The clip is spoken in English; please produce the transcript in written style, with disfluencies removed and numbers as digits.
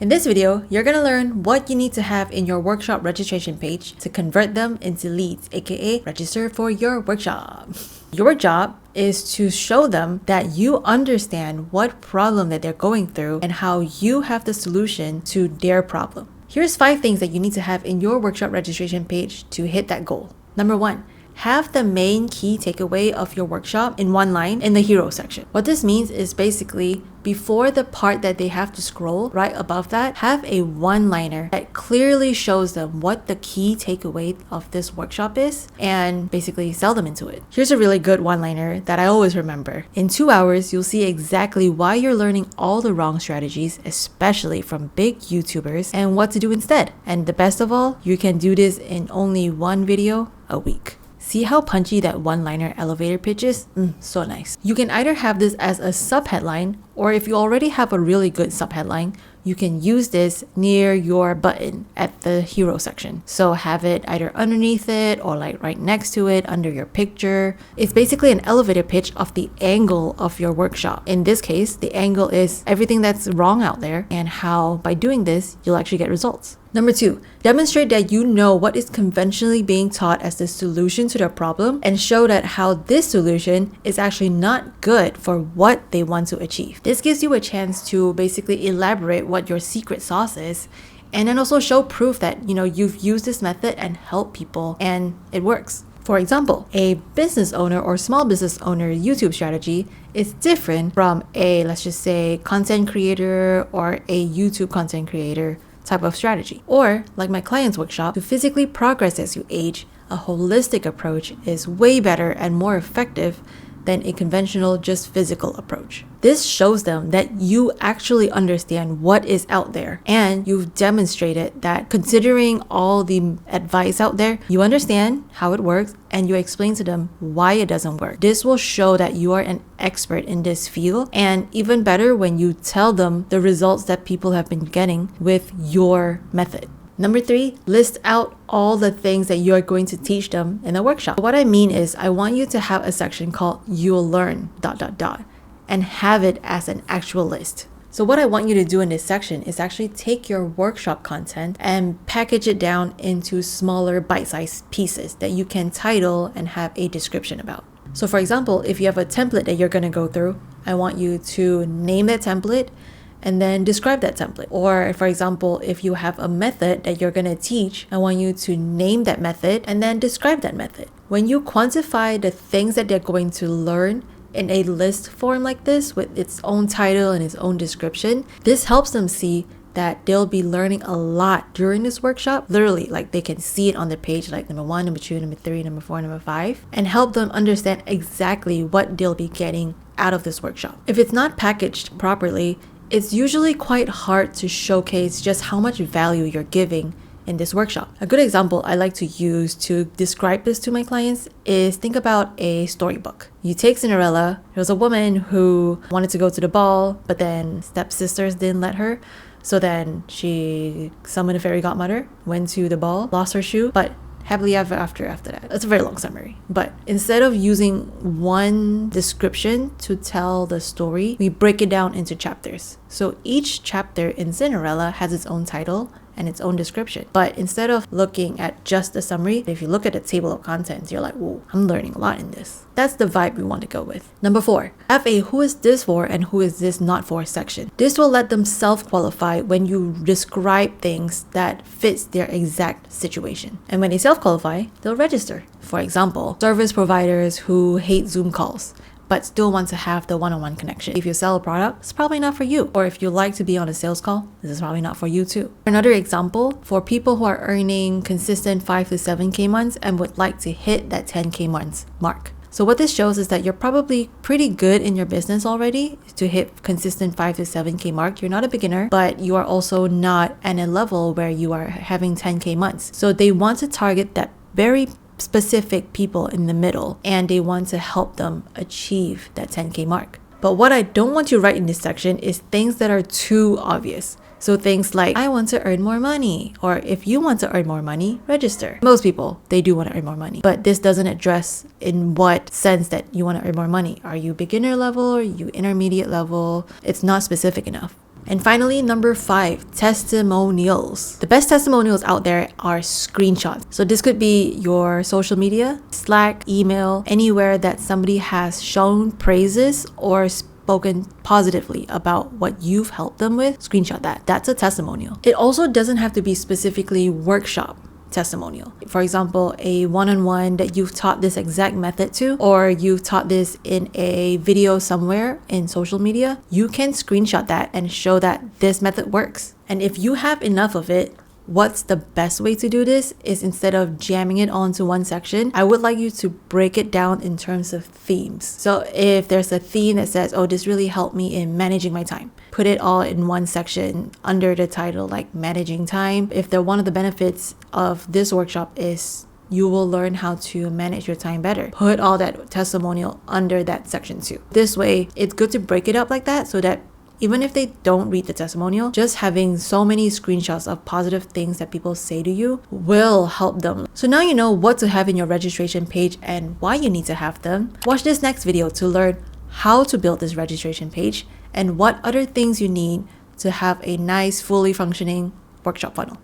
In this video, you're gonna learn what you need to have in your workshop registration page to convert them into leads, aka register for your workshop. Your job is to show them that you understand what problem that they're going through and how you have the solution to their problem. Here's 5 things that you need to have in your workshop registration page to hit that goal. Number 1. Have the main key takeaway of your workshop in one line in the hero section. What this means is basically before the part that they have to scroll, right above that, have a one-liner that clearly shows them what the key takeaway of this workshop is and basically sell them into it. Here's a really good one-liner that I always remember. In 2 hours, you'll see exactly why you're learning all the wrong strategies, especially from big YouTubers, and what to do instead. And the best of all, you can do this in only one video a week. See how punchy that one-liner elevator pitch is? So nice. You can either have this as a subheadline, or if you already have a really good subheadline, you can use this near your button at the hero section. So have it either underneath it or like right next to it under your picture. It's basically an elevator pitch of the angle of your workshop. In this case, the angle is everything that's wrong out there and how by doing this, you'll actually get results. Number 2, demonstrate that you know what is conventionally being taught as the solution to their problem and show that how this solution is actually not good for what they want to achieve. This gives you a chance to basically elaborate what your secret sauce is and then also show proof that you've used this method and helped people and it works. For example, a business owner or small business owner YouTube strategy is different from a, let's just say, content creator or a YouTube content creator type of strategy. Or like my client's workshop, to physically progress as you age, a holistic approach is way better and more effective than a conventional just physical approach. This shows them that you actually understand what is out there and you've demonstrated that considering all the advice out there, you understand how it works and you explain to them why it doesn't work. This will show that you are an expert in this field, and even better when you tell them the results that people have been getting with your method. Number 3, list out all the things that you're going to teach them in a workshop. What I mean is I want you to have a section called you'll learn ... and have it as an actual list. So what I want you to do in this section is actually take your workshop content and package it down into smaller bite-sized pieces that you can title and have a description about. So for example, if you have a template that you're going to go through, I want you to name that template and then describe that template. Or for example, if you have a method that you're going to teach, I want you to name that method and then describe that method. When you quantify the things that they're going to learn in a list form like this with its own title and its own description, this helps them see that they'll be learning a lot during this workshop. Literally, like they can see it on the page, like number 1, number 2, number 3, number 4, number 5, and help them understand exactly what they'll be getting out of this workshop. If it's not packaged properly, it's usually quite hard to showcase just how much value you're giving in this workshop. A good example I like to use to describe this to my clients is think about a storybook. You take Cinderella. There was a woman who wanted to go to the ball, but then stepsisters didn't let her. So then she summoned a fairy godmother, went to the ball, lost her shoe, but happily ever after that. That's a very long summary. But instead of using one description to tell the story, we break it down into chapters. So each chapter in Cinderella has its own title and its own description. But instead of looking at just the summary, if you look at the table of contents, you're like, whoa, I'm learning a lot in this. That's the vibe we want to go with. Number 4, have a who is this for and who is this not for section. This will let them self-qualify when you describe things that fits their exact situation. And when they self-qualify, they'll register. For example, service providers who hate Zoom calls but still want to have the one-on-one connection. If you sell a product, it's probably not for you. Or if you like to be on a sales call, this is probably not for you too. Another example, for people who are earning consistent 5 to 7K months and would like to hit that 10K months mark. So what this shows is that you're probably pretty good in your business already to hit consistent 5 to 7K mark. You're not a beginner, but you are also not at a level where you are having 10K months. So they want to target that very specific people in the middle and they want to help them achieve that 10K mark. But what I don't want you to write in this section is things that are too obvious. So things like, I want to earn more money, or if you want to earn more money, register. Most people, they do want to earn more money, but this doesn't address in what sense that you want to earn more money. Are you beginner level? Are you intermediate level? It's not specific enough. And finally, number 5, testimonials. The best testimonials out there are screenshots. So this could be your social media, Slack, email, anywhere that somebody has shown praises or spoken positively about what you've helped them with. Screenshot that. That's a testimonial. It also doesn't have to be specifically workshop testimonial. For example, a one-on-one that you've taught this exact method to, or you've taught this in a video somewhere in social media, you can screenshot that and show that this method works. And if you have enough of it, what's the best way to do this is, instead of jamming it onto one section, I would like you to break it down in terms of themes. So if there's a theme that says, oh, this really helped me in managing my time, put it all in one section under the title like managing time. If one of the benefits of this workshop is you will learn how to manage your time better, put all that testimonial under that section too. This way, it's good to break it up like that, so that even if they don't read the testimonial, just having so many screenshots of positive things that people say to you will help them. So now you know what to have in your registration page and why you need to have them. Watch this next video to learn how to build this registration page and what other things you need to have a nice, fully functioning workshop funnel.